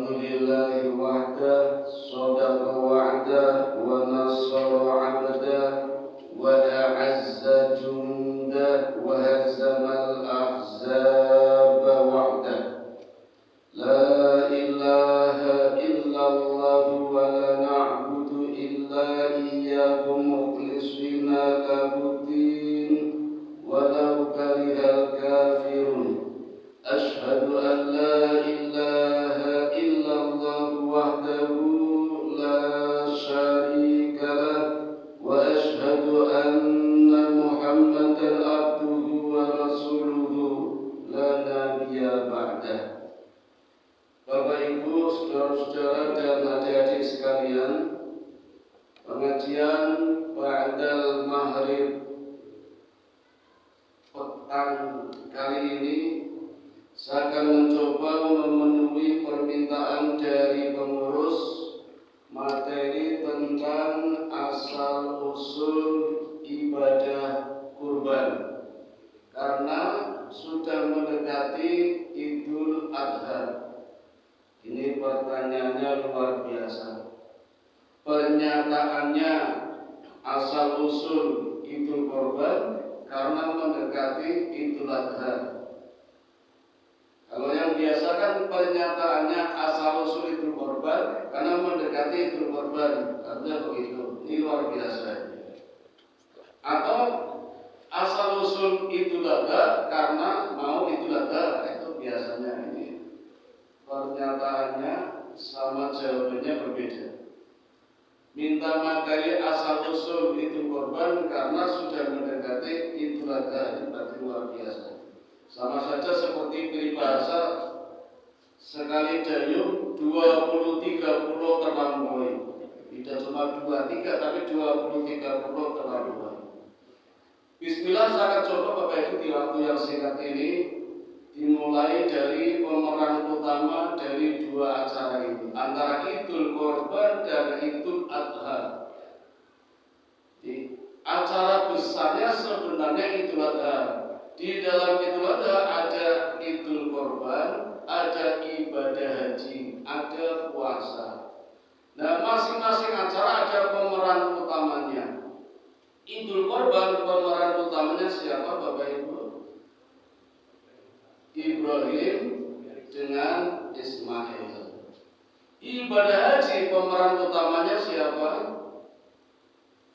Alhamdulillahi wahda sadaqa wa'da wa nasara 'abda wa a'azza junda wa hazamal ahzaba wahda. La ilaha illallah wa la na'budu illa iyyahu mukhlishina lahuddin walau karihal kafirun. Ashhadu an la ilaha illallah wahdahu la syarika lah wa ashhadu anna Muhammadan abduhu wa rasuluhu la nabiyya ba'dah. Bapak Ibu, saudara-saudara dan adik-adik sekalian, pengajian ba'dal maghrib petang kali ini saya akan mencoba memenuhi permintaan dari pengurus materi tentang asal-usul ibadah kurban, karena sudah mendekati Idul Adha. Ini pertanyaannya luar biasa. Pernyataannya asal-usul Idul Kurban karena mendekati Idul Adha. Kalau yang biasa kan pernyataannya asal-usul Idul Kurban karena mendekati Idul Kurban, artinya begitu. Ini luar biasa. Atau asal-usul Idul Adha karena mau Idul Adha, itu biasanya ini. Pernyataannya sama, jawabannya berbeda. Minta materi asal-usul Idul Kurban karena sudah mendekati Idul Adha, ini berarti luar biasa. Sama saja seperti peribahasa sekali dayung 20-30 terlampaui. Tidak cuma 2-3 tapi 20-30 terlampaui. Bismillah, saya akan coba Bapak Ibu di waktu yang singkat ini dimulai dari pemeran utama dari dua acara ini, antara Idul Kurban dan Idul Adha. Di acara besarnya sebenarnya Idul Adha. Di dalam Idul Adha ada Idul Kurban, ada ibadah haji, ada puasa. Nah, masing-masing acara ada pemeran utamanya. Idul Kurban pemeran utamanya siapa Bapak Ibu? Ibrahim dengan Ismail. Ibadah haji pemeran utamanya siapa?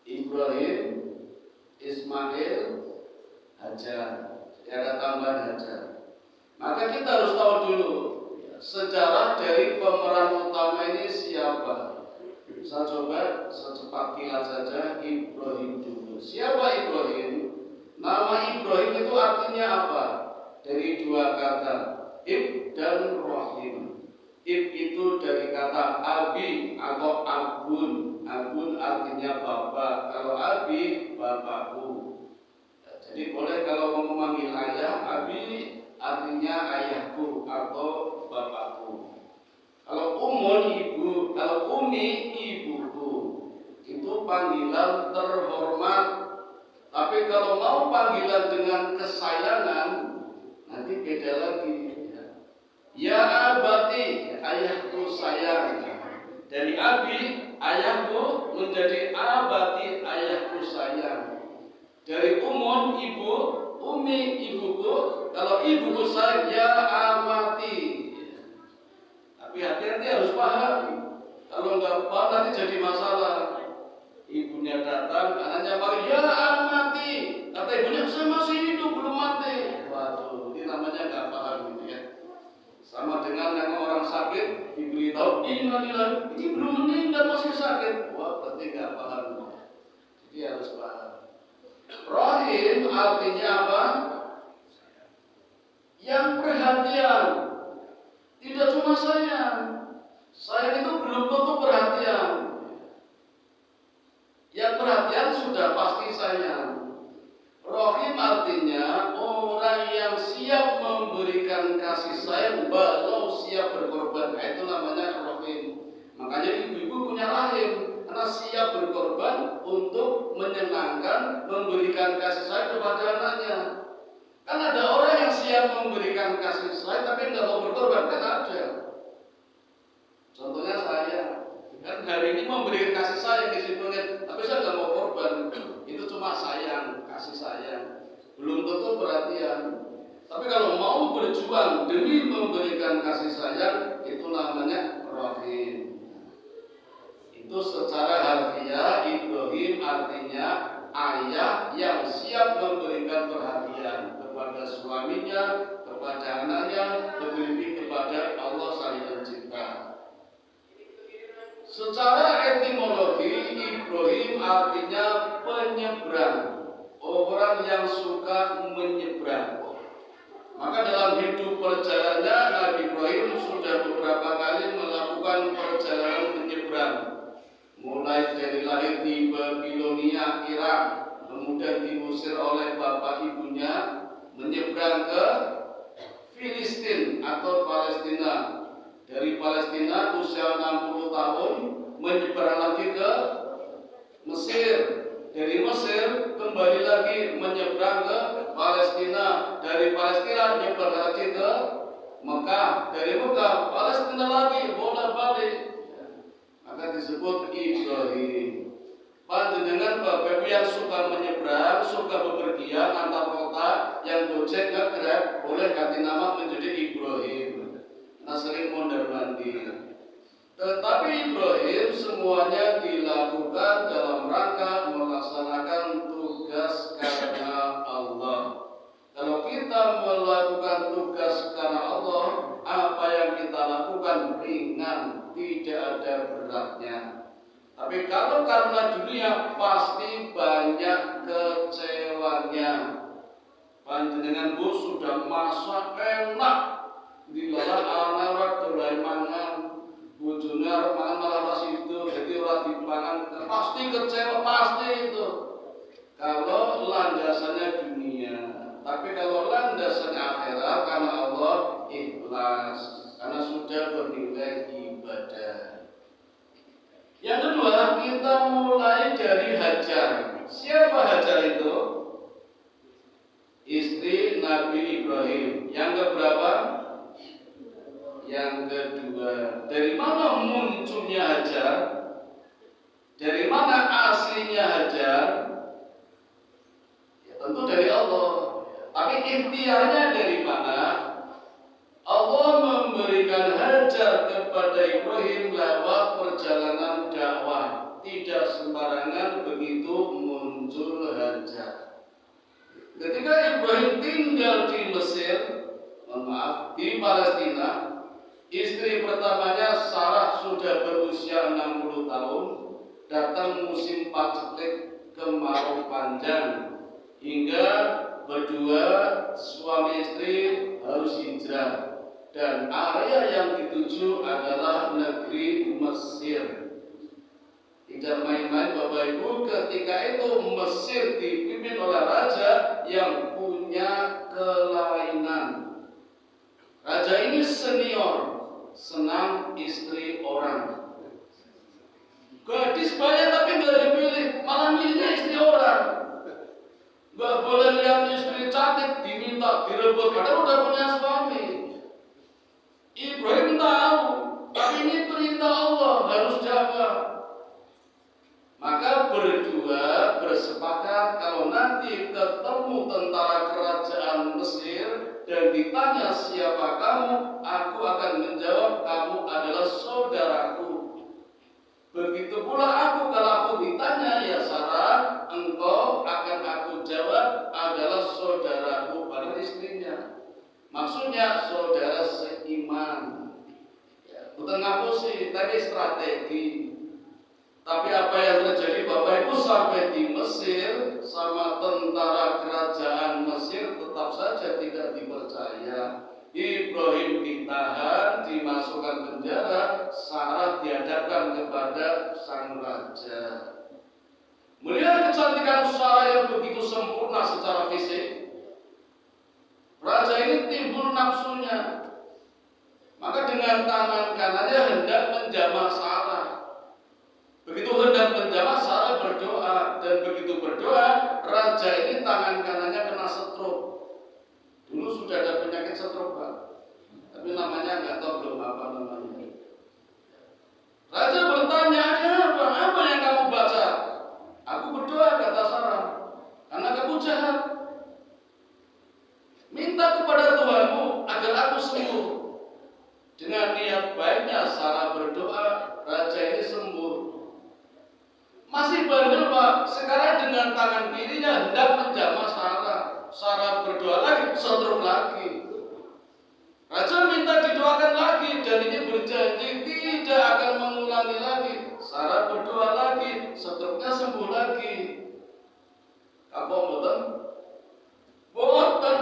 Ibrahim, Ismail, Hajar. Ada tambahan Hajar. Maka kita harus tahu dulu sejarah dari pemeran utama ini siapa. Saya coba secepat kilat saja Ibrahim dulu. Siapa Ibrahim? Nama Ibrahim itu artinya apa? Dari dua kata, Ib dan Rahim. Ib itu dari kata Abi atau Abun. Abun artinya bapak. Kalau Abi, bapakku. Jadi boleh kalau mau memanggil ayah, Abi artinya ayahku atau bapakku. Kalau Umun ibu, kalau Umi ibuku. Itu panggilan terhormat. Tapi kalau mau panggilan dengan kesayangan, nanti beda lagi. Ya abati, ayahku sayang. Dari Abi, ayahku, menjadi abati, ayahku sayang. Dari Umun, ibu, Umi, ibuku. Kalau ibuku sayang, ya amati. Tapi hati-hati harus paham. Kalau nggak paham nanti jadi masalah. Ibunya datang, anaknya panggil, ya amati. Kata ibunya, saya masih hidup, belum mati. Waduh, ini namanya nggak paham gitu ya. Sama dengan yang orang sakit diberitahu, innalillahi, ini belum meninggal masih sakit. Wah, berarti nggak paham. Jadi harus paham. Rahim artinya apa? Yang perhatian. Tidak cuma sayang. Sayang itu belum tentu perhatian. Yang perhatian sudah pasti sayang. Rahim artinya orang yang siap memberikan kasih sayang walau siap berkorban. Itu namanya rahim. Makanya ibu-ibu punya rahim. Karena siap berkorban untuk menyenangkan, memberikan kasih sayang kepada anaknya. Kan ada orang yang siap memberikan kasih sayang tapi nggak mau berkorban, kan ada. ini memberikan kasih sayang di situ, tapi saya nggak mau korban. Itu cuma sayang, kasih sayang, belum tentu perhatian. Tapi kalau mau berjuang demi memberikan kasih sayang, itu namanya rahim. Itu secara harfiah Ibrahim artinya ayah yang siap memberikan perhatian kepada suaminya, kepada anaknya, lebih-lebih kepada Allah Sang Pencipta. Secara etimologi Ibrahim artinya penyeberang, orang yang suka menyeberang. Maka dalam hidup perjalanannya Nabi Ibrahim sudah beberapa kali melakukan perjalanan menyeberang. Mulai dari lahir di Babilonia, Irak, kemudian diusir oleh bapak ibunya, menyeberang ke Filistin atau Palestina. Dari Palestina usia 60 tahun menyeberang lagi ke Mesir. Dari Mesir kembali lagi menyeberang ke Palestina. Dari Palestina menyeberang lagi ke Mekah. Dari Mekah Palestina lagi bolak-balik. Maka disebut Ibrahim. Panjenengan bapak ibu yang suka menyeberang, suka bepergian antar kota, yang gojek Grab, boleh ganti nama menjadi Ibrahim. Nah, sering mondar mandir. Tetapi Ibrahim semuanya dilakukan dalam rangka melaksanakan tugas karena Allah. Kalau kita melakukan tugas karena Allah, apa yang kita lakukan ringan, tidak ada beratnya. Tapi kalau karena dunia, pasti banyak kecewanya. Panjenengan bu sudah masak enak, dilalah anak dolai mangan, bojone arep mangan malah pas itu, jadi ora dipangan, pasti kecewa, pasti itu. Kalau landasannya dunia. Tapi kalau landasannya akhirat karena Allah, ikhlas, karena sudah bernilai ibadah. Yang kedua, kita mulai dari Hajar. Siapa Hajar itu? Istri Nabi Ibrahim. Yang keberapa? Yang kedua. Dari mana munculnya Hajar? Dari mana aslinya Hajar? Ya, tentu dari Allah. Tapi ikhtiarnya dari mana? Allah memberikan Hajar kepada Ibrahim lewat perjalanan dakwah. Tidak sembarangan begitu muncul Hajar. Ketika Ibrahim tinggal di Mesir, di Palestina, istri pertamanya Sarah sudah berusia 60 tahun. Datang musim paceklik, kemarau panjang, hingga berdua suami istri harus hijrah. Dan area yang dituju adalah negeri Mesir. Tidak main-main Bapak Ibu, ketika itu Mesir dipimpin oleh raja yang punya kelainan. Raja ini senior, senang istri orang. Gadis banyak tapi nggak dipilih, malah milihnya istri orang. Nggak boleh lihat istri cantik diminta direbut, karena udah punya suami. Ibrahim tahu, tapi ini perintah Allah, harus jaga. Maka berdua bersepakat kalau nanti ketemu tentara kerajaan Mesir dan ditanya siapa kamu, aku akan menjawab kamu adalah saudaraku. Begitu pula aku, kalau aku ditanya ya Sarah, engkau akan aku jawab adalah saudaraku, pada istrinya. Maksudnya saudara seiman. Ya, bukan ngapusi, tapi strategi. Tapi apa yang terjadi Bapak Ibu, sampai di Mesir sama tentara kerajaan Mesir tetap saja tidak dipercaya. Ibrahim ditahan, dimasukkan penjara, Sarah dihadapkan kepada sang raja. Melihat kecantikan Sarah yang begitu sempurna secara fisik, raja ini timbul nafsunya. Maka dengan tangan kanannya hendak menjamah Sarah. Begitu hendak menjamah, Sarah berdoa, dan begitu berdoa, raja ini tangan kanannya kena stroke. Dulu sudah ada penyakit stroke, Pak. Tapi namanya nggak tahu belum apa namanya. Raja bertanya, ada apa Masih bandel Pak. Sekarang dengan tangan kirinya hendak menjamah Sarah. Sarah berdoa lagi, setruk lagi. Raja minta didoakan lagi dan ini berjanji tidak akan mengulangi lagi. Sarah berdoa lagi, setruknya sembuh lagi. Apa boten? Boten.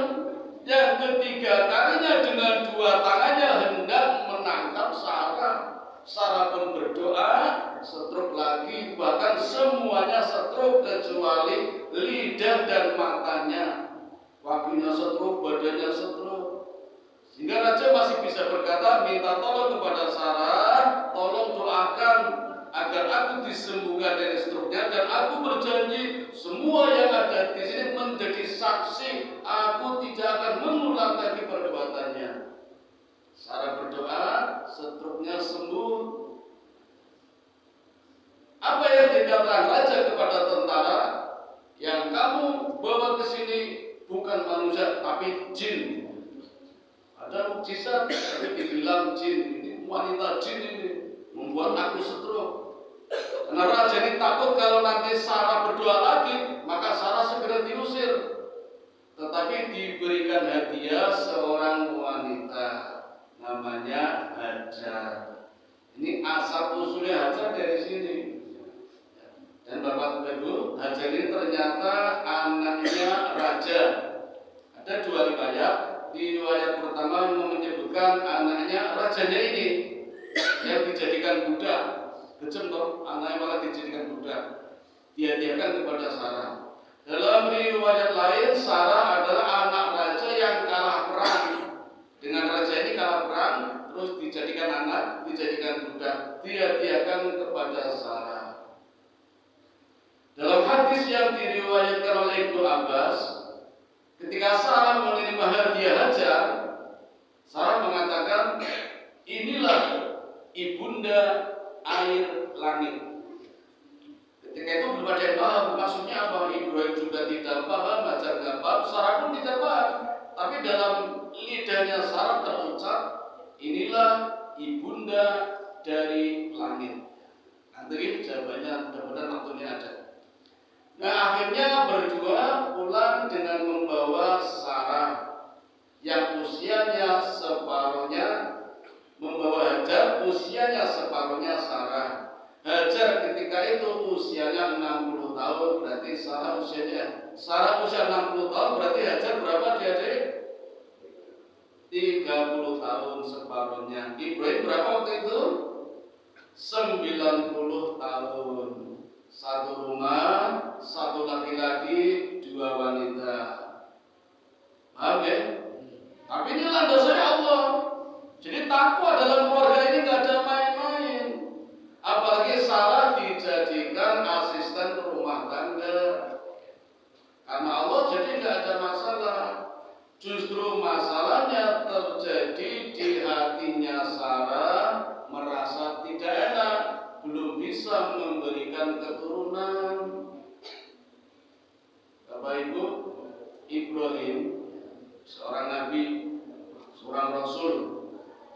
Yang ketiga kalinya dengan dua tangannya hendak menangkap Sarah. Sarah pun berdoa, setruk lagi, bahkan semuanya setruk kecuali lidah dan matanya. Kakinya setruk, badannya setruk. Sehingga raja masih bisa berkata, minta tolong kepada Sarah, tolong doakan agar aku disembuhkan dari struknya, dan aku berjanji semua yang ada di sini menjadi saksi, aku tidak akan mengulang lagi perbuatannya. Sarah berdoa, struknya sembuh. Apa yang dikatakan raja kepada tentara? Yang kamu bawa ke sini bukan manusia tapi jin. Ada mukjizat, tapi dibilang jin, ini wanita jin ini membuat aku stroke. Karena raja ini takut kalau nanti Sarah berdoa lagi, maka Sarah segera diusir. Tetapi diberikan hadiah seorang wanita, namanya Hajar. Ini asal usulnya Hajar dari sini. Dan Bapak Ibu, Hajar ini ternyata anaknya raja. Ada dua riwayat. Di riwayat pertama menyebutkan anaknya rajanya ini yang dijadikan budak. Kejem toh, anaknya malah dijadikan budak. Dihadiahkan kepada Sarah. Dalam riwayat lain, Sarah adalah anak raja yang kalah perang. Dengan raja ini kalah perang, terus dijadikan anak, dijadikan budak, dihadiahkan kepada Sarah. Dalam hadis yang diriwayatkan oleh Ibnu Abbas, ketika Sarah menerima hadiah Hajar, Sarah mengatakan, inilah ibunda air langit. Ketika itu belum ada yang paham maksudnya apa. Ibrahim juga tidak paham, Hajar tidak paham, Sarah pun tidak paham. Tapi dalam lidahnya Sarah terucap, inilah ibunda dari langit. Nanti jawabannya mudah-mudahan waktunya ada. Nah, akhirnya berdua pulang dengan membawa Sarah yang usianya separuhnya, membawa Hajar usianya separuhnya Sarah. Hajar ketika itu usianya 60 tahun, berarti Sarah usia 60 tahun, berarti Hajar berapa dia? 30 tahun separuhnya. Ibrahim berapa waktu itu? 90 tahun. Satu rumah, satu laki-laki, dua wanita. Paham ya? Tapi ini landasannya Allah. Jadi takwa dalam keluarga ini nggak ada main-main. Apalagi Sarah dijadikan asisten rumah tangga. Karena Allah jadi nggak ada masalah. Justru masalahnya terjadi di hatinya Sarah, merasa tidak enak, belum bisa memberikan keturunan. Bapak Ibu, Ibrahim seorang nabi, seorang rasul,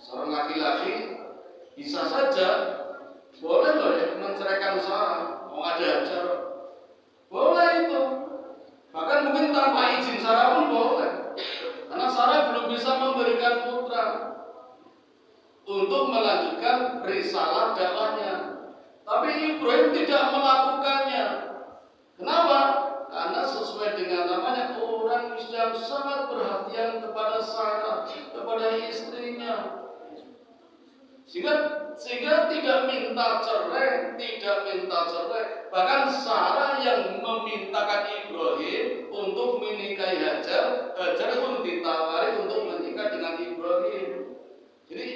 seorang laki-laki, bisa saja boleh menceraikan Sarah. Mau ada Hajar, boleh itu. Bahkan mungkin tanpa izin Sarah pun boleh. Karena Sarah belum bisa memberikan putra untuk melanjutkan risalah dakwahnya. Tapi Ibrahim tidak melakukannya. Kenapa? Karena sesuai dengan namanya, orang yang sangat perhatian kepada Sarah, kepada istrinya. Sehingga tidak minta cerai. Bahkan Sarah yang memintakan Ibrahim untuk menikahi Hajar. Hajar pun ditawari untuk menikah dengan Ibrahim. Jadi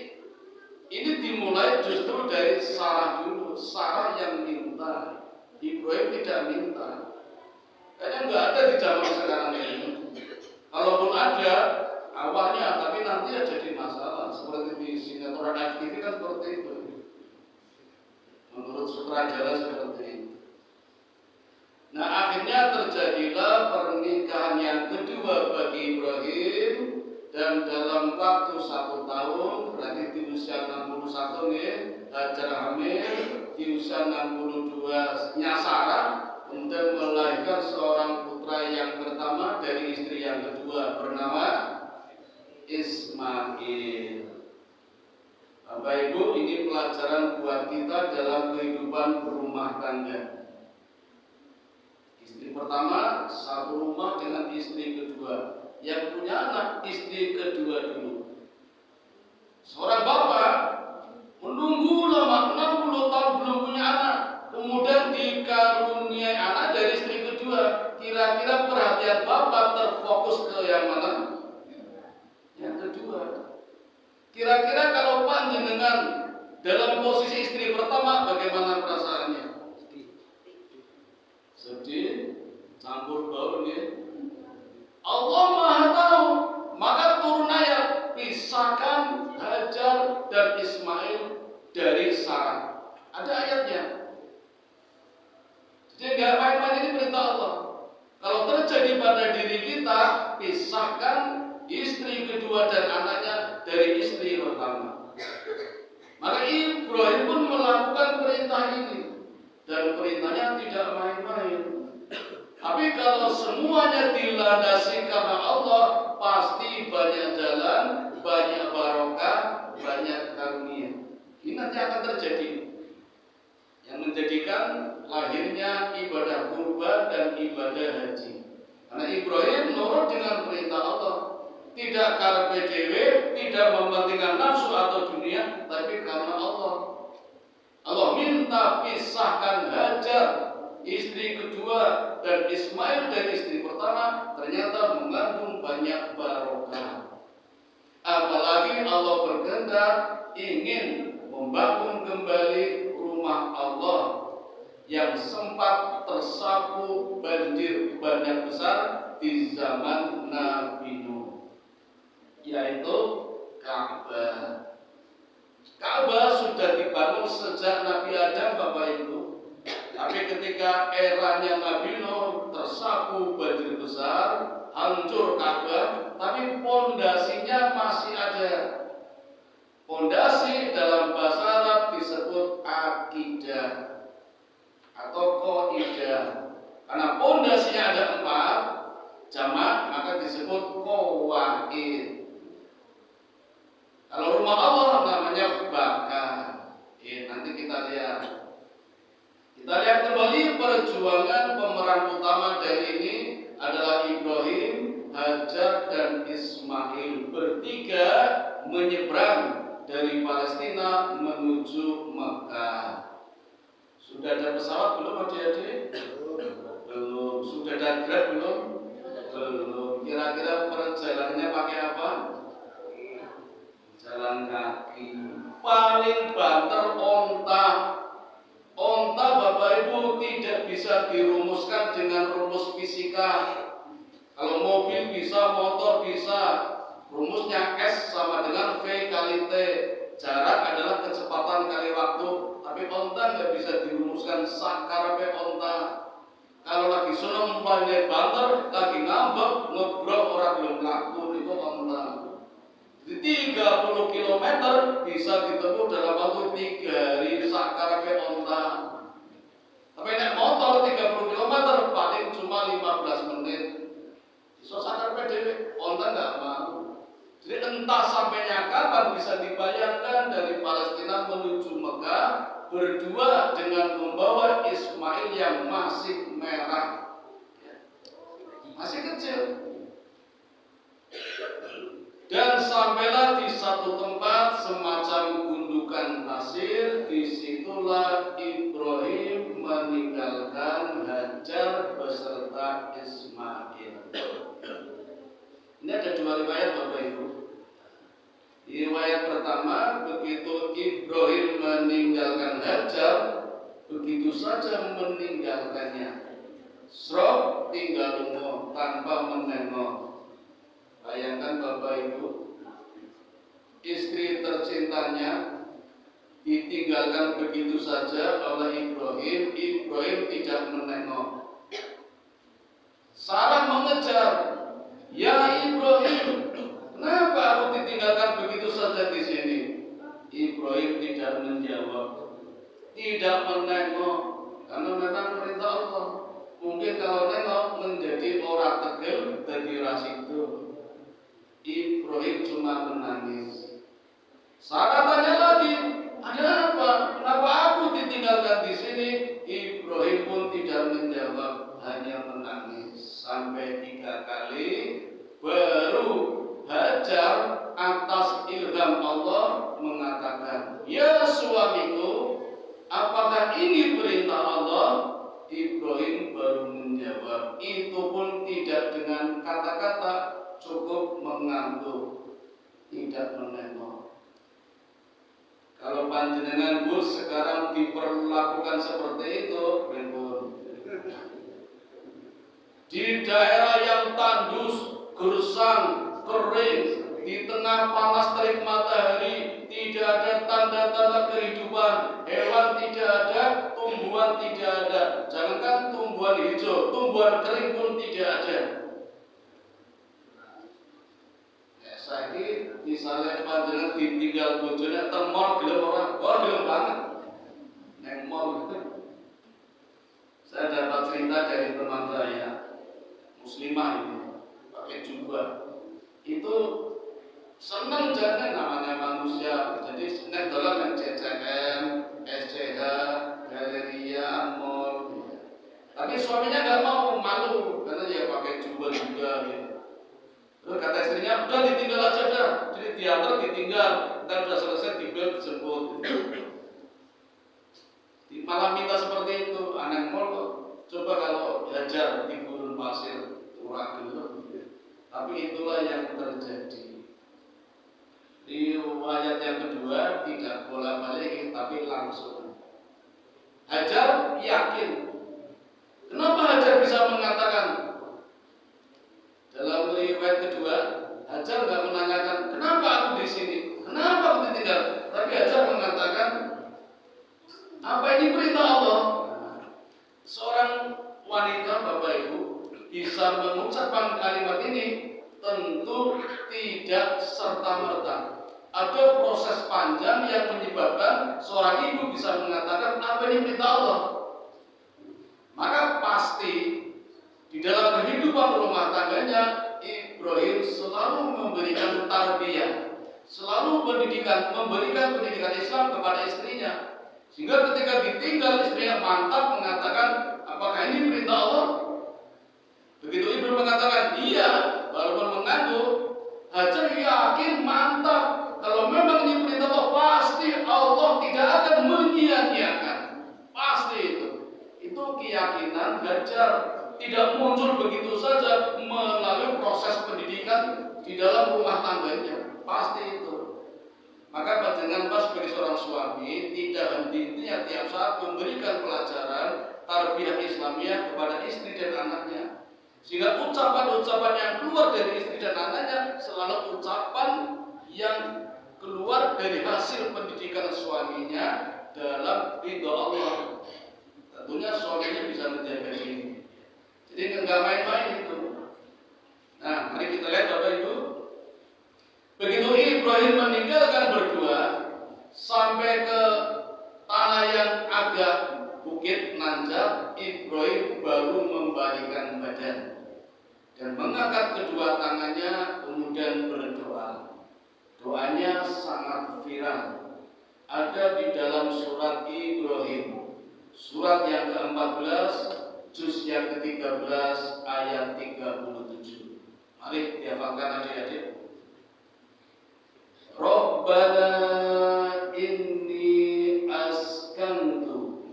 ini dimulai justru dari Sarah dulu. Sarah yang minta, Ibrahim tidak minta. Kayaknya nggak ada di zaman sekarang ini. Kalaupun ada, awalnya, tapi nanti ya jadi masalah. Seperti di sinetron FTV kan seperti itu. Menurut sutradara seperti itu. Nah, akhirnya terjadilah pernikahan yang kedua bagi Ibrahim. Dan dalam waktu 1 tahun, berarti di usia 61 nih, Hajar hamil, di 762-nya Sarah untuk melahirkan seorang putra yang pertama dari istri yang kedua bernama Ismail. Bapak Ibu, ini pelajaran buat kita dalam kehidupan berumah tangga. Istri pertama satu rumah dengan istri kedua. Yang punya anak istri kedua dulu. Seorang bapak menunggu lama 60 tahun belum punya anak, kemudian dikaruniai anak dari istri kedua. Kira-kira perhatian bapak terfokus ke yang mana? Yang kedua. Kira-kira kalau panjenengan dalam posisi istri pertama, bagaimana perasaannya? Sedih, campur baur ya. Allah Maha Tahu, maka turun ayat, pisahkan Hajar dan Ismail dari Sarah. Ada ayatnya. Jadi nggak main-main, ini perintah Allah. Kalau terjadi pada diri kita, pisahkan istri kedua dan anaknya dari istri pertama. Maka Ibrahim pun melakukan perintah ini, dan perintahnya tidak main-main. Tapi kalau semuanya dilandasi karena Allah, pasti banyak jalan, banyak barokah, banyak karunia. Ini nanti akan terjadi. Yang menjadikan lahirnya ibadah kurban dan ibadah haji. Karena Ibrahim nurut dengan perintah Allah. Tidak karena dewe, tidak mementingkan nafsu atau dunia, tapi karena Allah. Allah minta pisahkan Hajar, istri kedua, dan Ismail dari istri pertama, ternyata mengandung banyak barokah. Apalagi Allah berkehendak ingin membangun kembali rumah Allah yang sempat tersapu banjir bandang besar di zaman Nabi Nuh, yaitu Ka'bah. Ka'bah sudah dibangun sejak Nabi Adam, Bapak Ibu. Tapi ketika eranya Nabi Nuh tersapu banjir besar, hancur Ka'bah, tapi pondasinya masih ada. Pondasi dalam bahasa Arab disebut akidah atau qaidah. Karena pondasinya ada 4 jamak, maka disebut qawaid. Kalau rumah Allah namanya baka. Nanti kita lihat. Kita lihat kembali perjuangan pemeran utama dari ini adalah Ibrahim, Hajar, dan Ismail. Bertiga menyeberang dari Palestina menuju Mekah. Sudah ada pesawat belum adik-adik? Belum. Sudah ada Grab belum? Belum. Kira-kira perjalanannya pakai apa? Jalan kaki. Paling banter onta. Onta, Bapak Ibu, tidak bisa dirumuskan dengan rumus fisika. Kalau mobil bisa, motor bisa. Rumusnya S sama dengan V kali T. Jarak adalah kecepatan kali waktu. Tapi onta nggak bisa dirumuskan sakarape onta. Kalau lagi seneng banyak banter, lagi ngambek, ngebrok orang belum laku, itu onta. Jadi 30 km bisa ditempuh dalam waktu 3 hari sakarape onta. Tapi naik motor 30 km paling cuma 15 menit. So sakarape dhewe onta nggak mau. Jadi entah sampainya kapan, bisa dibayangkan dari Palestina menuju Mekah berdua dengan membawa Ismail yang masih merah, masih kecil. Dan sampailah di satu tempat semacam gundukan pasir. Disitulah Ibrahim meninggalkan Hajar beserta Ismail. Ini ada 2 riwayat, Bapak Ibu. Riwayat pertama, begitu Ibrahim meninggalkan Hajar, begitu saja meninggalkannya. Srok tinggal lungo tanpa menengok. Bayangkan Bapak Ibu, istri tercintanya ditinggalkan begitu saja oleh Ibrahim. Ibrahim tidak menengok. Sarah mengejar, "Ya Ibrahim, kenapa aku ditinggalkan begitu saja di sini?" Ibrahim tidak menjawab. tidak menengok, karena memang perintah Allah. Mungkin kalau nengok menjadi orang tegel dari ras itu. Ibrahim cuma menangis. Sarah tanya lagi, ada apa? Kenapa aku ditinggalkan di sini? Ibrahim pun tidak menjawab, hanya menangis sampai 3 kali. Baru Hajar atas ilham Allah mengatakan, ya suamiku, apakah ini perintah Allah? Ibrahim baru menjawab, itu pun tidak dengan kata-kata, cukup mengangguk, tidak menengok. Kalau panjenengan Bu sekarang diperlakukan seperti itu, di daerah yang tandus, gersang, kering, di tengah panas terik matahari, tidak ada tanda-tanda kehidupan, hewan tidak ada, tumbuhan tidak ada. Jangankan tumbuhan hijau, tumbuhan kering pun tidak ada. Saiki misalnya panjenengan ditinggal bojone teng mall gelem ora? Oh, gelem banget. Neng mall. Saya dapat cerita dari teman saya, muslimah ini, pakai jubah. Itu senang jalan namanya manusia. Jadi senang dalam yang CCM, SCH, Galeria, mall. Tapi suaminya nggak mau, malu karena dia pakai jubah juga. Gitu. Terus kata istrinya, udah ditinggal aja dah. Jadi diantar ditinggal, ntar udah selesai tinggal dijemput. Malah minta seperti itu, anak mall kok. Coba kalau Hajar di gurun pasir, kurang gelap. Tapi itulah yang terjadi. Di ayat yang kedua tidak bolak-balik, tapi langsung. Hajar yakin. Kenapa Hajar bisa mengatakan? Dalam riwayat kedua, Hajar nggak menanyakan kenapa aku di sini, kenapa aku ditinggal, tapi Hajar mengatakan apa ini perintah Allah. Seorang wanita, Bapak Ibu, bisa mengucapkan kalimat ini tentu tidak serta-merta. Ada proses panjang yang menyebabkan seorang ibu bisa mengatakan apa ini perintah Allah. Maka pasti di dalam kehidupan rumah tangganya, Ibrahim selalu memberikan tarbiyah, selalu memberikan pendidikan Islam kepada istrinya. Sehingga ketika ditinggal, istrinya mantap mengatakan, apakah ini perintah Allah? Begitu Ibrahim mengatakan, iya, walaupun mengangguk, Hajar yakin mantap, kalau memang ini perintah Allah, pasti Allah tidak akan menyia-nyiakan. Pasti itu. Itu keyakinan Hajar. Tidak muncul begitu saja melalui proses pendidikan di dalam rumah tangganya. Pasti itu. Maka panjenengan pas sebagai seorang suami tidak henti-hentinya tiap saat memberikan pelajaran tarbiyah Islamiyah kepada istri dan anaknya. Sehingga ucapan-ucapan yang keluar dari istri dan anaknya selalu ucapan yang keluar dari hasil pendidikan suaminya dalam ridha Allah. Tentunya suaminya bisa menjaga ini. Jadi enggak main-main itu. Nah, mari kita lihat Bapak Ibu. Begitu Ibrahim meninggalkan berdua sampai ke tanah yang agak bukit nanjak, Ibrahim baru membalikkan badan dan mengangkat kedua tangannya kemudian berdoa. Doanya sangat viral. Ada di dalam surat Ibrahim, surat yang ke-14, juz yang ke-13 ayat 37. Mari dihafalkan adik-adik. Rabbana inni askantu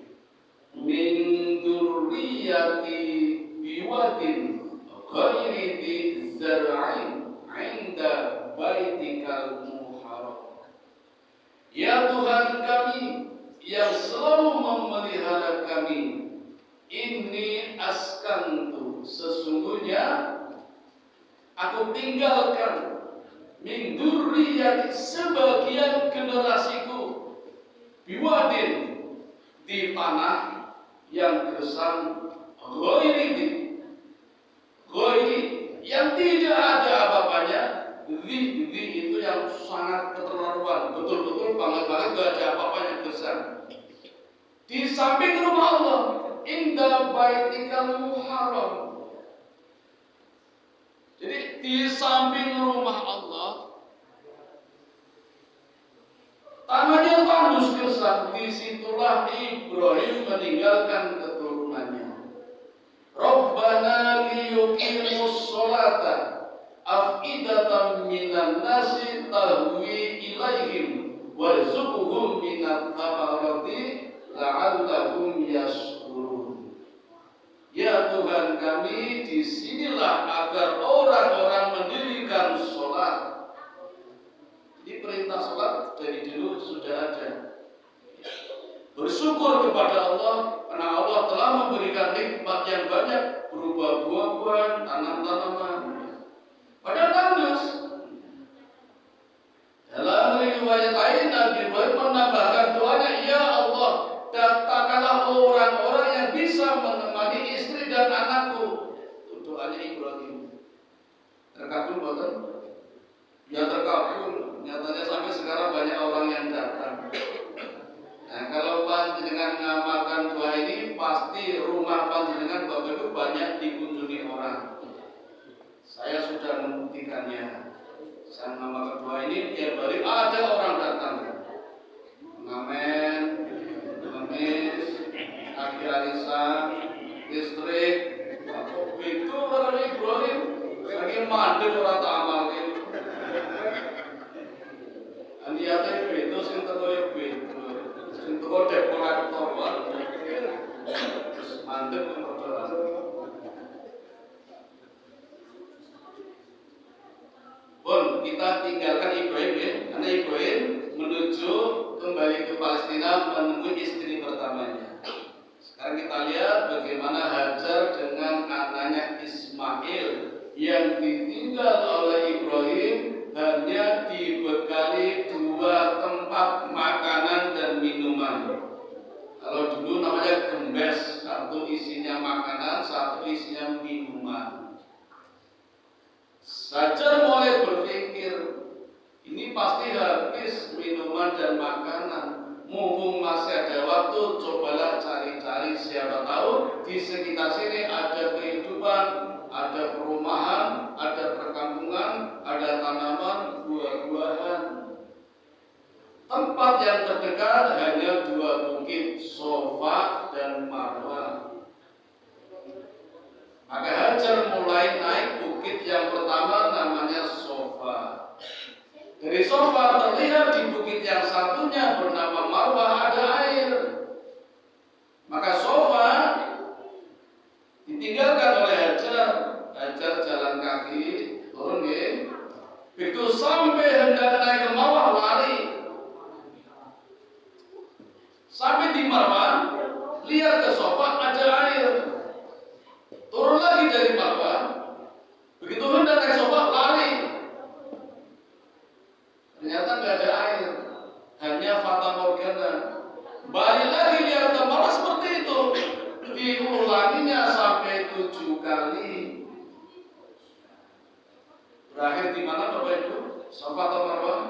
min dzurriyyati biwadin ghairi dzi zar'in 'inda baitikal muharram. Ya Tuhan kami yang selalu memelihara kami, inni askantu, sesungguhnya aku tinggalkan min dzurriyyati, sebagian generasiku, biwadin, di tanah yang gersang, ghairi yang tidak ada apa-apanya. Di itu yang sangat keterlaluan, betul-betul banget gak ada apa-apanya gersang. Di samping rumah Allah, inda baitikal muharram. Jadi di samping rumah Allah, tanahnya tandus gersang. Disitulah Ibrahim meninggalkan keturunannya. Rabbana liyuqimus sholata afidatan minan nasi tahwi ilaihim warzuqhum minat thamarati la'allahum yashkurun. Ya Tuhan kami, disinilah agar orang-orang mendirikan sholat. Jadi perintah sholat dari dulu sudah ada. Bersyukur kepada Allah karena Allah telah memberikan nikmat yang banyak berupa buah-buahan, tanam-tanaman. Padahal tandus. Dalam riwayat lain Nabi Ibrahim menambahkan doanya, ya Allah, datangkanlah orang-orang yang bisa menemani istri dan anakku. Itu doanya Ibrahim. Terkabul bukan? Ya terkabul. Nyatanya sampai sekarang banyak orang yang datang. Nah, kalau panjenengan mengamalkan doa ini, pasti rumah panjenengan Bapak Ibu banyak dikunjungi orang. Saya sudah membuktikannya. Saya mengamalkan doa ini, tiap hari ada orang datang. Mengamen, mengemis, akhir arisan, listrik. Itu orang Ibrahim. Lagi mandek orang tak amal gitu. Andiate itu sing teko yo itu. Sing teko dekorator wae. Mandek perdoaan. Bon, kita tinggalkan Ibrahim ya. Karena Ibrahim menuju kembali ke Palestina menemui istri pertamanya. Sekarang kita lihat bagaimana Hajar dengan anaknya Ismail yang ditinggal oleh Ibrahim hanya dibekali 2 tempat makanan dan minuman. Kalau dulu namanya gembes, satu isinya makanan, satu isinya minuman. Hajar mulai berpikir, ini pasti habis minuman dan makanan. Mumpung masih ada waktu, cobalah cari-cari, siapa tahu di sekitar sini ada kehidupan, ada perumahan, ada perkampungan, ada tanaman, buah-buahan. Tempat yang terdekat hanya 2 bukit, Sofa dan Marwah. Maka Hajar mulai naik bukit yang pertama namanya Sofa. Dari Sofa terlihat di bukit yang satunya bernama Marwah ada air. Maka Sofa ditinggalkan oleh Hajar. Hajar jalan kaki turun ya. Begitu sampai hendak naik ke Marwah lari. Sampai di Marwah lihat ke Sofa ada air. Turun lagi dari Marwah. Begitu hendak naik Sofa lari. Ternyata nggak ada air, hanya fata morgana. Balik lagi lihat ke Marwah seperti itu. Diulanginya sampai 7 kali. Berakhir di mana Bapak Ibu? Sofa atau Marwah?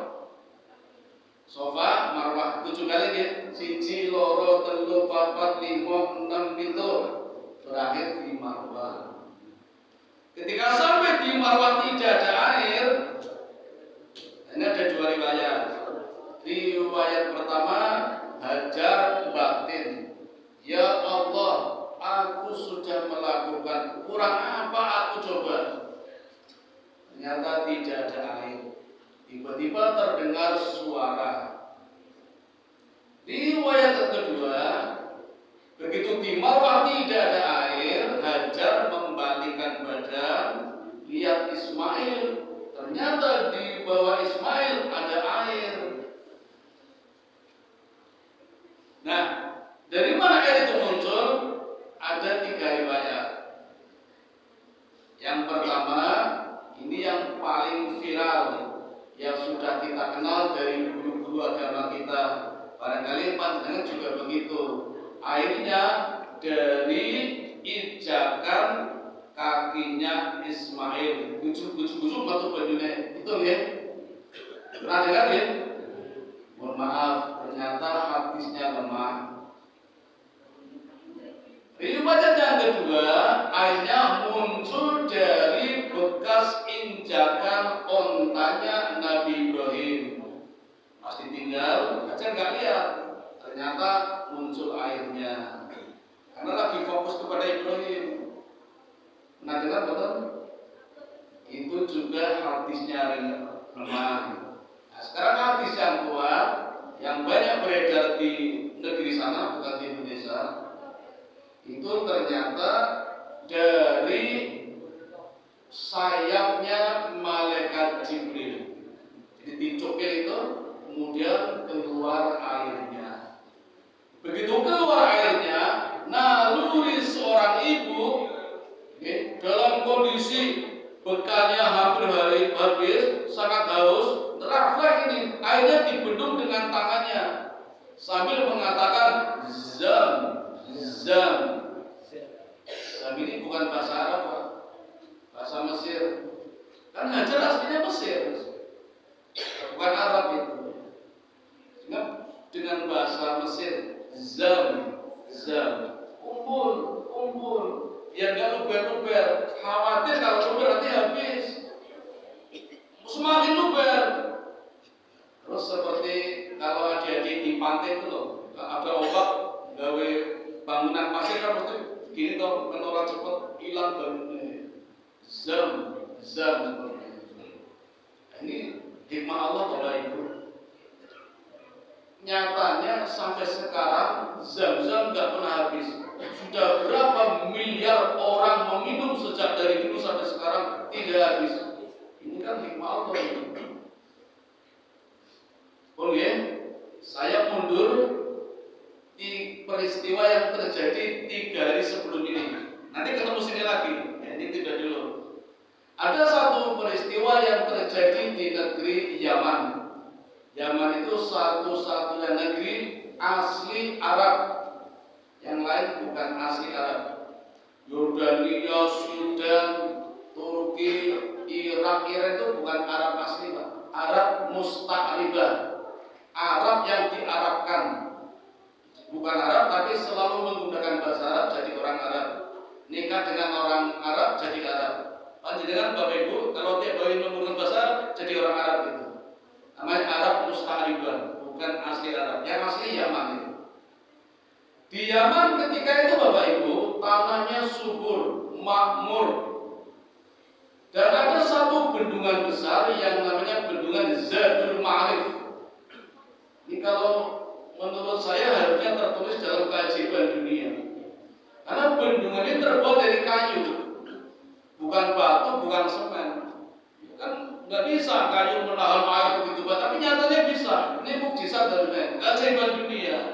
Sofa, Marwah 7 kali ya. 1, 2, 3, 4, 5, 6, 7. Berakhir di Marwah. Ketika sampai di Marwah tidak ada air. Ini ada 2 riwayat. Riwayat pertama, Hajar batin, ya Allah, aku sudah melakukan, kurang apa aku coba. Ternyata tidak ada air. Tiba-tiba terdengar suara. Riwayat kedua, begitu di Marwah tidak ada air, Hajar membalikan badan, lihat Ismail. Ternyata di bawah Ismail ada air. Nah, dari mana air itu muncul? Ada 3 riwayat. Yang pertama, ini yang paling viral, yang sudah kita kenal dari guru-guru agama kita. Barangkali panjenengan juga begitu. Airnya dari ijakan kakinya Ismail, gusuk-gusuk batu bajunya, itu ya. Pernah dengar ya? Mohon maaf, ternyata hadisnya lemah. Riwayat yang kedua, airnya muncul dari bekas injakan ontanya Nabi Ibrahim. Masih tinggal, aja nggak lihat. Ternyata muncul airnya. Karena lagi fokus kepada Ibrahim. Nah, dengar betul? Itu juga hadisnya lemah. Nah, sekarang hadis yang kuat, yang banyak beredar di negeri sana, bukan di Indonesia, itu ternyata dari sayapnya malaikat Jibril. Jadi dicukil itu, kemudian keluar airnya. Begitu keluar airnya, naluri seorang ibu dalam kondisi bekalnya hampir habis, sangat haus, refleks ini airnya dibendung dengan tangannya sambil mengatakan zam, zam. Zam ini bukan bahasa Arab, Pak. Bahasa Mesir. Kan Hajar aslinya Mesir, bukan Arab itu. Sehingga dengan bahasa Mesir, zam, zam, kumpul, biar nggak luber-luber. Khawatir kalau luber nanti habis. Semakin luber. Terus seperti kalau adik-adik di pantai itu loh, ada ombak, gawe bangunan pasir kan mesti gini toh, menolak cepat hilang bangunnya. Zam seperti itu. Ini hikmah Allah Bapak Ibu. Nyatanya sampai sekarang zam-zam nggak pernah habis. Sudah berapa miliar orang meminum sejak dari dulu sampai sekarang tidak habis. Ini kan hikmah Allah itu. Oke, saya mundur di peristiwa yang terjadi 3 hari sebelum ini. Nanti ketemu sini lagi. Ya, ini tidak dulu. Ada satu peristiwa yang terjadi di negeri Yaman. Yaman itu satu-satunya negeri asli Arab. Yang lain bukan asli Arab. Yordania, Sudan, Turki, Irak, Iran itu bukan Arab asli, Pak. Arab musta'ribah. Arab yang diarabkan. Bukan Arab tapi selalu menggunakan bahasa Arab jadi orang Arab. Nikah dengan orang Arab jadi Arab. Dengan Bapak Ibu, kalau tiap hari menggunakan bahasa Arab jadi orang Arab itu. Namanya Arab musta'ribah, bukan asli Arab. Yang asli Yaman itu. Di Yaman ketika itu Bapak Ibu, tanahnya subur, makmur. Dan ada satu bendungan besar yang namanya bendungan Zadul Ma'arif. Ini kalau menurut saya harusnya tertulis dalam keajaiban dunia. Karena bendungan ini terbuat dari kayu, bukan batu, bukan semen. Kan nggak bisa kayu menahan air begitu banget, tapi nyatanya bisa. Ini mukjizat dari keajaiban dunia.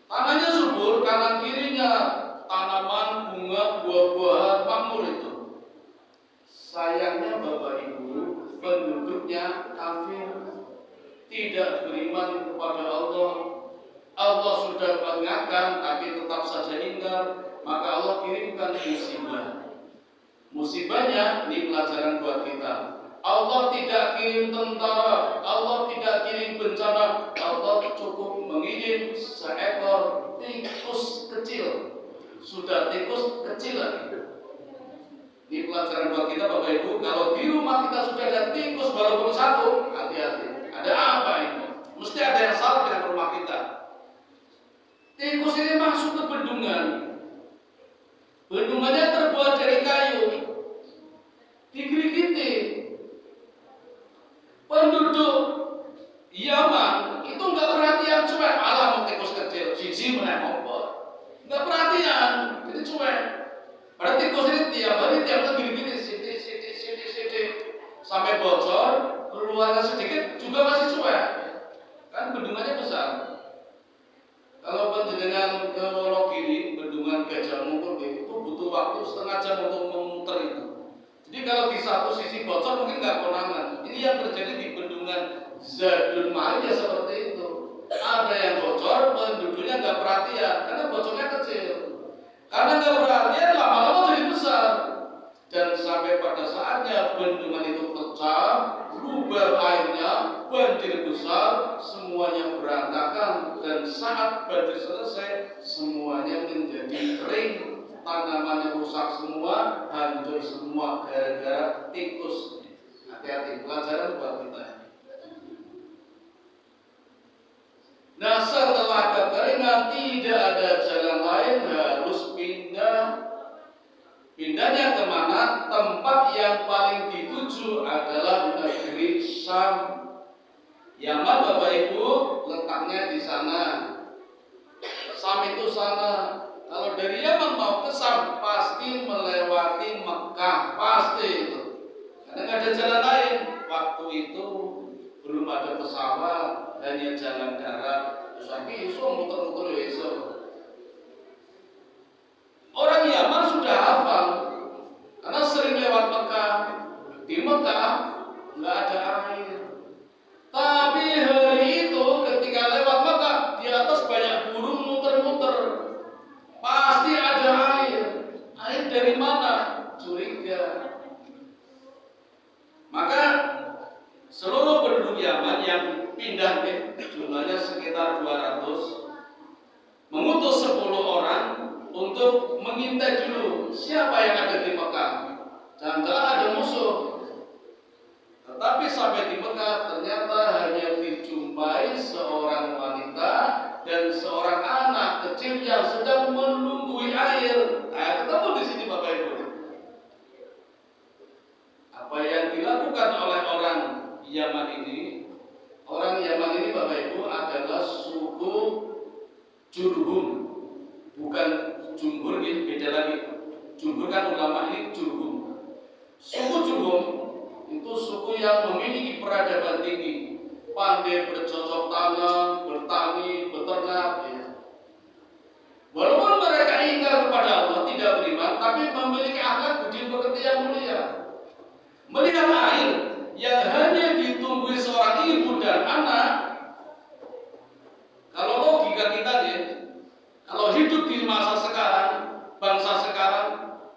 Tanahnya subur, kanan kirinya tanaman, bunga, buah-buahan, makmur itu. Sayangnya Bapak Ibu, penduduknya kafir, tidak beriman kepada Allah. Allah sudah mengingatkan, tapi tetap saja ingkar. Maka Allah kirimkan musibah. Musibahnya ini pelajaran buat kita. Allah tidak kirim tentara, Allah tidak kirim bencana, Allah cukup mengirim seekor tikus kecil. Sudah tikus kecil lagi. Ini pelajaran buat kita Bapak Ibu. Kalau di rumah kita sudah ada tikus walaupun satu, hati-hati. Ada apa ini? Mesti ada yang salah dengan rumah kita. Tikus ini masuk ke bendungan. Bendungannya terbuat dari kayu. Digerigiti. Penduduk Yaman itu nggak perhatian, cuek. Alah mau tikus kecil, siji menengok. Nggak perhatian, jadi cuek. Pada tikus ini tiap hari gini-gini, sidik, sampai bocor, keluarnya sedikit juga masih cuek. Kan bendungannya besar. Kalau penjenengan ke Wonogiri, bendungan Gajah Mungkur itu butuh waktu setengah jam untuk memutar itu. Jadi kalau di satu sisi bocor mungkin nggak konangan. Ini yang terjadi di bendungan Zadul Ma'arif ya seperti itu. Ada yang bocor, penduduknya nggak perhatian karena bocornya kecil. Karena nggak perhatian lama-lama jadi besar. Dan sampai pada saatnya bendungan itu pecah, luber airnya, banjir besar, semuanya berantakan, dan saat banjir selesai, semuanya menjadi kering, tanamannya rusak semua, hancur semua gara-gara tikus. Hati-hati, pelajaran buat kita. Nah, setelah kekeringan tidak ada jalan lain, harus pindah. Pindahnya kemana? Tempat yang paling dituju adalah negeri Syam. Yaman, Bapak Ibu, letaknya di sana. Syam itu sana. Kalau dari Yaman mau ke Syam, pasti melewati Mekah, pasti itu. Karena nggak ada jalan lain. Waktu itu belum ada pesawat, hanya jalan darat. Tapi iso muter-muter iso. Orang Yaman sudah hafal, karena sering lewat Mekah. Di Mekah nggak ada air. Tapi hari itu ketika lewat Mekah, di atas banyak burung muter-muter. Pasti ada air. Air dari mana? Curiga. Maka seluruh penduduk Yaman yang pindah, jumlahnya sekitar 200, mengutus 10 orang untuk mengintai dulu siapa yang ada di Mekah. Jangan-jangan ada musuh. Tetapi sampai di Mekah ternyata hanya dijumpai seorang wanita dan seorang anak kecil yang sedang menunggui air. Nah, ketemu di sini Bapak Ibu. Apa yang dilakukan oleh orang Yaman ini? Orang Yaman ini Bapak Ibu adalah suku Jurhum, bukan Jumhur, ini beda lagi. Jumhur kan ulama, ini Jurhum. Suku Jurhum itu suku yang memiliki peradaban tinggi, pandai bercocok tanam, bertani, beternak. Ya. Walaupun mereka ingkar kepada Allah, tidak beriman, tapi memiliki akhlak budi pekerti yang mulia. Melihat air yang hanya ditumbuhi seorang ibu dan anak, kalau logika kita nih, kalau hidup di masa sekarang, bangsa sekarang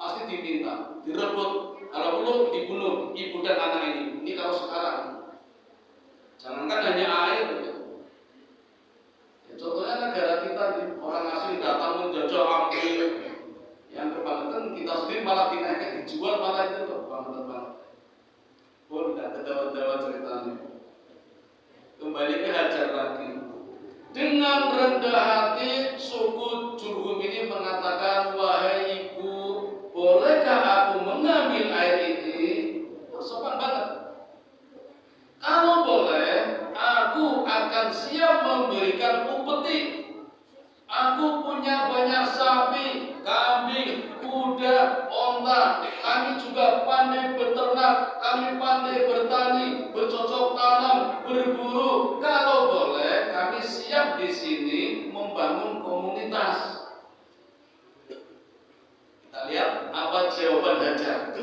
pasti diminta, direbut, kalau perlu dibunuh ibu dan anak ini. Ini kalau sekarang, jangankan hanya air. Ya, contohnya negara kita nih, orang asing datang menjajah ambil, yang kebangetan kita sendiri malah dinaikkan, dijual malah itu loh, kebangetan banget. Pun tidak ketawa-tawa ceritanya. Kembali ke Hajar lagi. Dengan rendah hati suku Jurhum ini mengatakan, wahai ibu, bolehkah aku mengambil air ini? Sopan banget. Kalau boleh, aku akan siap memberikan upeti. Aku punya banyak sapi, kambing, kuda, onta. Kami juga pandai beternak, kami pandai bertani, bercocok tanam, berburu. Kalau boleh, kami siap di sini membangun komunitas. Kita lihat apa jawaban Hajar.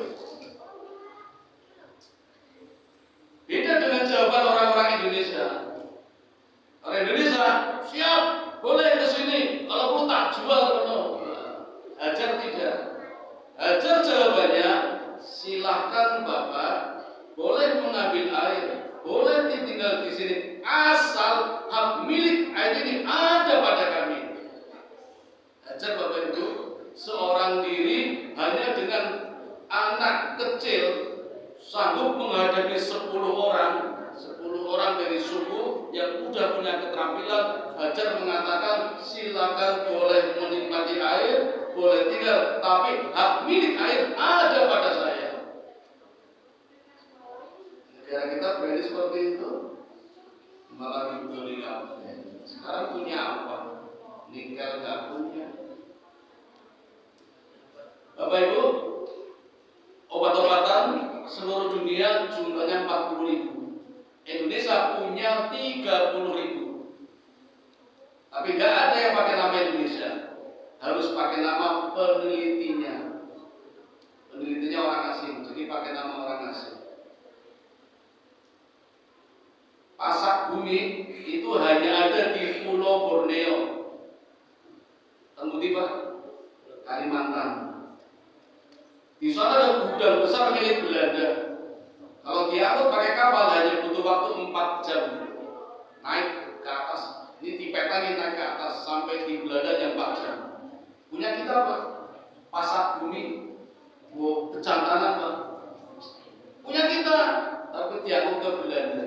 Beda dengan jawaban orang-orang Indonesia. Orang Indonesia siap, boleh ke sini. Kalau perlu tak jual penuh. Hajar tidak. Hajar jawabannya, silahkan Bapak, boleh mengambil air, boleh tinggal di sini, asal hak milik air ini ada pada kami. Hajar Bapak Ibu, seorang diri hanya dengan anak kecil sanggup menghadapi 10 orang dari suku yang sudah punya keterampilan. Hajar mengatakan, silakan boleh menikmati air, boleh tinggal, tapi hak milik air ada pada saya. Negara kita berani seperti itu, malah diberi apa? Sekarang punya apa? Nikel nggak punya. Bapak Ibu, obat-obatan seluruh dunia jumlahnya 40.000. Indonesia punya 30.000. Tapi nggak ada yang pakai nama Indonesia. Harus pakai nama penelitinya. Penelitinya orang asing, jadi pakai nama orang asing. Pasak bumi itu hanya ada di Pulau Borneo. Temuti Pak, Kalimantan. Di sana ada gudang besar milik Belanda. Kalau diangkut pakai kapal hanya butuh waktu 4 jam naik ke atas. Ini dipetangin naik ke atas sampai di Belanda yang 4 jam. Punya kita apa? Pasak bumi, bencana apa? Punya kita, tapi diangkut ke Belanda.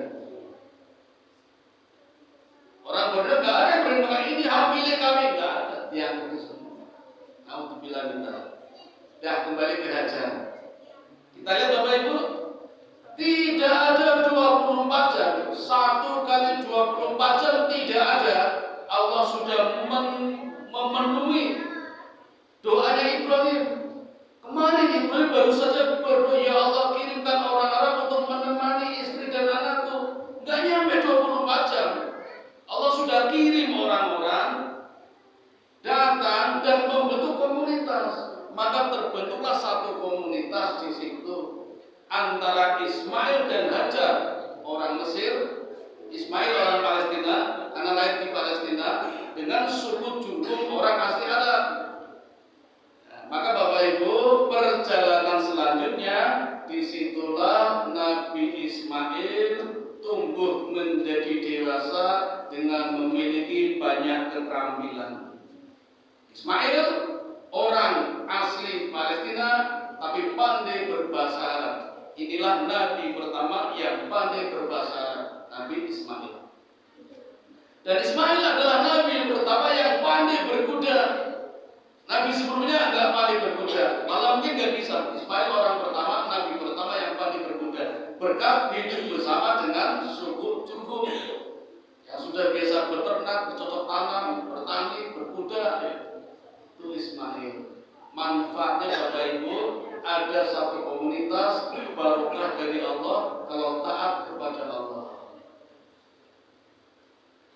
Orang Belanda nggak ada yang berani bilang ini hak milik kami, nggak ada. Diangkut ke semua. Kamu bilang kita. Dah kembali ke hajar. Kita lihat Bapak Ibu. Tidak ada 24 jam. 1 kali 24 jam tidak ada. Allah sudah memenuhi doanya Ibrahim. Kemarin Ibrahim baru saja berdoa, ya Allah kirimkan orang Arab untuk menemani istri dan anakku. Gak nyampe 24 jam. Allah sudah kirim orang-orang datang dan membentuk komunitas. Maka terbentuklah satu komunitas di situ antara Ismail dan Hajar, orang Mesir, Ismail orang Palestina, anak lahir di Palestina, dengan suku Jurhum orang asli Arab. Nah, maka Bapak Ibu, perjalanan selanjutnya disitulah Nabi Ismail tumbuh menjadi dewasa dengan memiliki banyak keterampilan. Ismail orang asli Palestina tapi pandai berbahasa Arab. Inilah Nabi pertama yang pandai berbahasa Arab, Nabi Ismail. Dan Ismail adalah Nabi yang pertama yang pandai berkuda. Nabi sebelumnya nggak pandai berkuda, malah mungkin nggak bisa. Ismail orang pertama, Nabi pertama yang pandai berkuda. Berkat hidup bersama dengan suku Jurhum yang sudah biasa beternak, bercocok tanam, bertani, berkuda. Itu Ismail. Manfaatnya Bapak Ibu, ada satu komunitas barokah dari Allah kalau taat kepada Allah.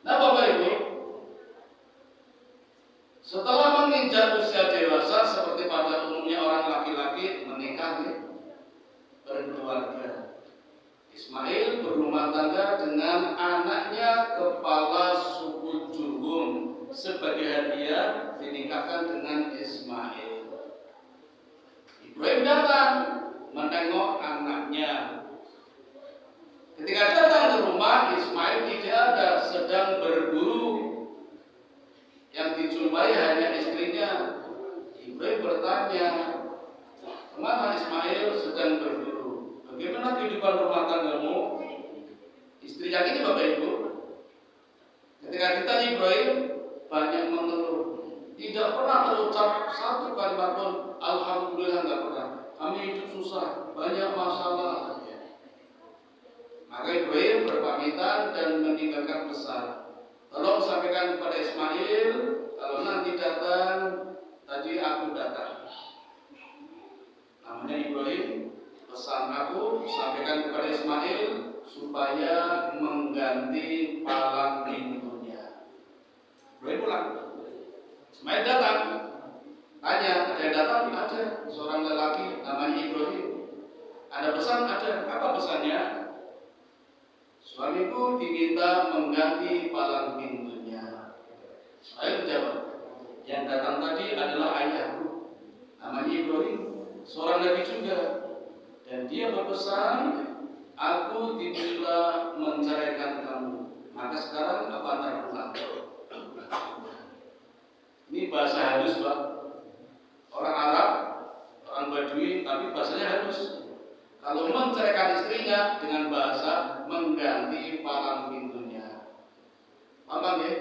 Nah Bapak Ibu, setelah menginjak usia dewasa seperti pada umumnya orang laki-laki menikah, berkeluarga. Ismail berumah tangga dengan anaknya kepala suku Jurhum. Sebagai hadiah dinikahkan dengan Ismail. Ibrahim datang menengok anaknya. Ketika datang ke rumah, Ismail tidak ada, sedang berburu. Yang dijumpai hanya istrinya. Ibrahim bertanya, kemana Ismail sedang berburu? Bagaimana kehidupan rumah tanggamu? Istri yang ini Bapak Ibu, ketika ditanya Ibrahim, banyak mengeluh. Tidak pernah terucap satu kalimat pun alhamdulillah, nggak pernah. Kami hidup susah, banyak masalah. Maka Ibrahim berpamitan dan meninggalkan pesan. Tolong sampaikan kepada Ismail, kalau nanti datang, tadi aku datang. Namanya Ibrahim, pesan aku sampaikan kepada Ismail supaya mengganti palang pintunya. Ibrahim pulang. Ismail datang, tanya, ada yang datang? Ada, seorang lelaki namanya Ibrahim. Ada pesan? Ada. Apa pesannya? Suamiku diminta mengganti palang pintunya. Ismail jawab, yang datang tadi adalah ayahku, namanya Ibrahim, seorang nabi juga. Dan dia berpesan, aku diminta menceraikan kamu. Maka sekarang aku antar pulang. Ini bahasa halus Pak. Orang Arab, orang Badui, tapi bahasanya halus. Kalau menceraikan istrinya dengan bahasa mengganti palang pintunya. Paham ya?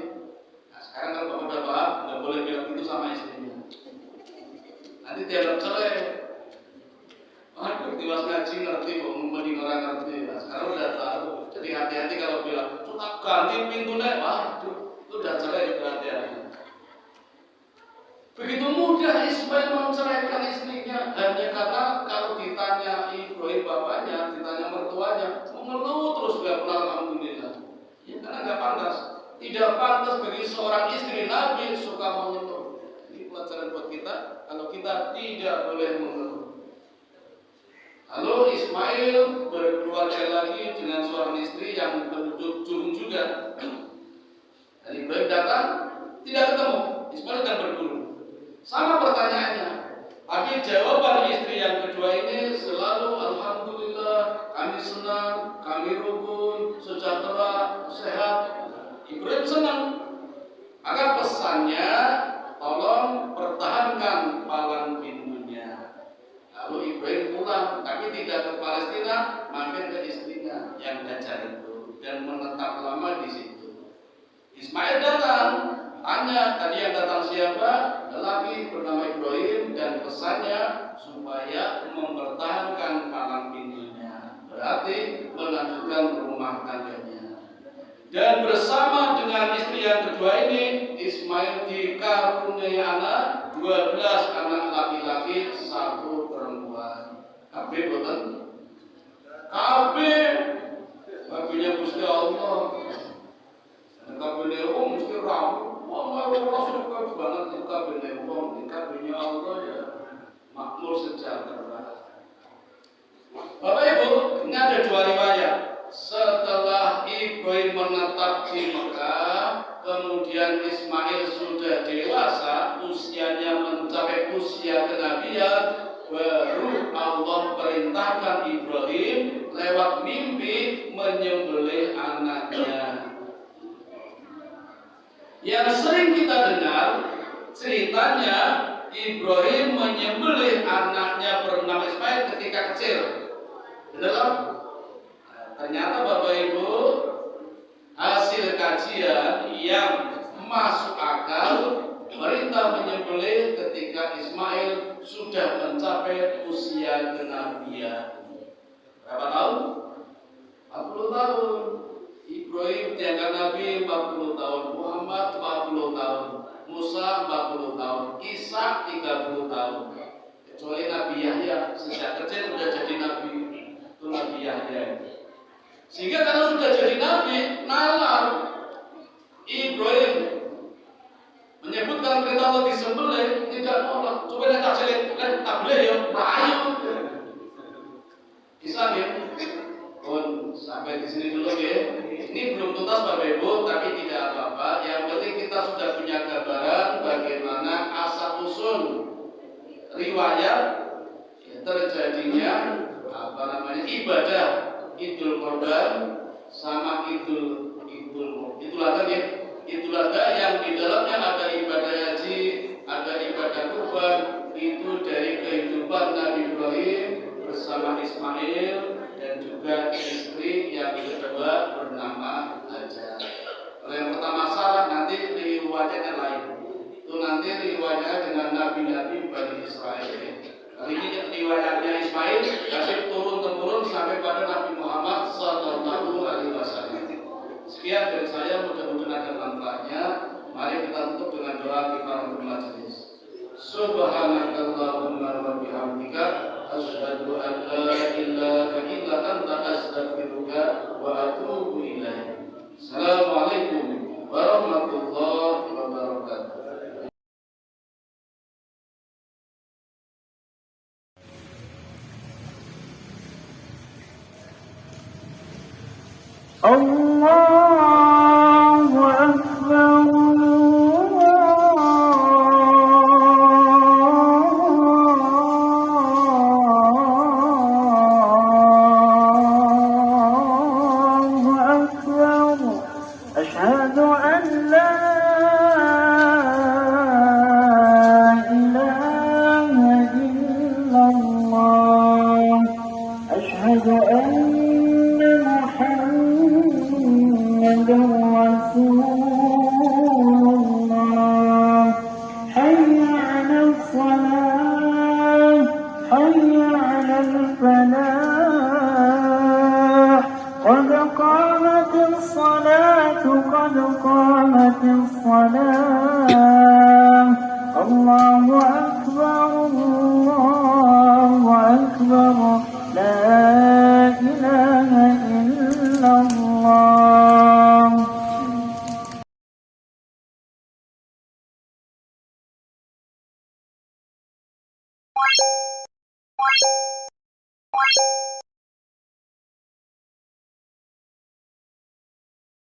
Nah sekarang kalau Bapak udah paham, nggak boleh bilang itu sama istrinya. Nanti dia cerai. Aduh, tiwas ngaji ngerti, kok mending orang ngerti. Nah sekarang udah tahu. Jadi hati-hati kalau bilang, suka ganti pintunya, waduh, itu udah cerai, hati-hati. Begitu mudah Ismail menceraikan istrinya hanya karena kalau ditanya Ibrahim bapaknya, ditanya mertuanya, mengeluh terus gak pernah alhamdulillah. Ya karena gak pantas. Tidak pantas bagi seorang istri Nabi suka mengeluh. Ini pelajaran buat kita. Kalau kita tidak boleh mengeluh. Lalu Ismail berkeluarga lagi dengan seorang istri yang penduduk Jurhum juga. Dan Ibrahim datang, tidak ketemu. Ismail akan berburu. Sama pertanyaannya, tapi jawaban istri yang kedua ini selalu alhamdulillah, kami senang Ismail datang, tanya tadi yang datang siapa? Lelaki bernama Ibrahim, dan pesannya supaya mempertahankan palang pintunya, berarti melanjutkan rumah tangganya. Dan bersama dengan istri yang kedua ini, Ismail dikaruniai anak 12 anak laki-laki, 1 perempuan. Kabeh boten? Kabeh. Kabehnya Gusti Allah. Kabehnya wong mesti rampung. Wong ora sudah banget itu kabehnya wong, kabehnya Allah ya. Makmur sejahtera. Bapak Ibu, ini ada 2 riwayat. Setelah Ibrahim menetap di Mekah, kemudian Ismail sudah dewasa, usianya mencapai usia kenabian, baru Allah perintahkan Ibrahim lewat mimpi menyembelih anaknya. Yang sering kita dengar ceritanya, Ibrahim menyembelih anaknya bernama Ismail ketika kecil. Benar? Ternyata Bapak Ibu, hasil kajian yang masuk akal, perintah menyembelih ketika Ismail sudah mencapai usia kenabian. Berapa tahun? 40 tahun. Ibrahim diangkat Nabi 40 tahun, Muhammad 40 tahun, Musa 40 tahun, Isa 30 tahun. Kecuali Nabi Yahya, sejak kecil sudah jadi Nabi. Itu Nabi Yahya. Sehingga kalau sudah jadi Nabi, nalar Ibrahim menyebutkan perintah Allah disembelih, tidak nolak. Coba lihat tak jelit, tak boleh ya, ayo. Islam ya. Pun sampai di sini dulu ya. Ini belum tuntas Bapak Ibu, tapi tidak apa-apa. Yang penting kita sudah punya gambaran bagaimana asal usul riwayat terjadinya ibadah Idul Kurban sama Idul Adha ya. Idul Adha yang di dalamnya ada ibadah haji, ada ibadah kurban, itu dari kehidupan Nabi Ibrahim bersama Ismail dan juga istri yang kedua bernama Hajar. Kalau yang pertama Sarah nanti riwayatnya lain. Itu nanti riwayatnya dengan nabi-nabi Bani Israel. Kali ini riwayatnya Ismail kasih turun-temurun sampai pada Nabi Muhammad Sallallahu Alaihi Wasallam. Sekian dari saya, mudah-mudahan ada manfaatnya. Mari kita tutup dengan doa kifaratul majelis. Subhanakallahumma wa bihamdika asyhadu an la ilaha illa anta astaghfiruka wa atubu ilaik. Assalamualaikum warahmatullahi wabarakatuh. Allahu Akbar. Allahu Akbar. Asyhadu an la ilaha illallah. Asyhadu anna Rasulullah. Hayya 'alal salah, hayya 'alal falah. Qad qamatis salatu, qad qamatis salah. Allahu akbar, Allahu akbar. La ilaha illallah.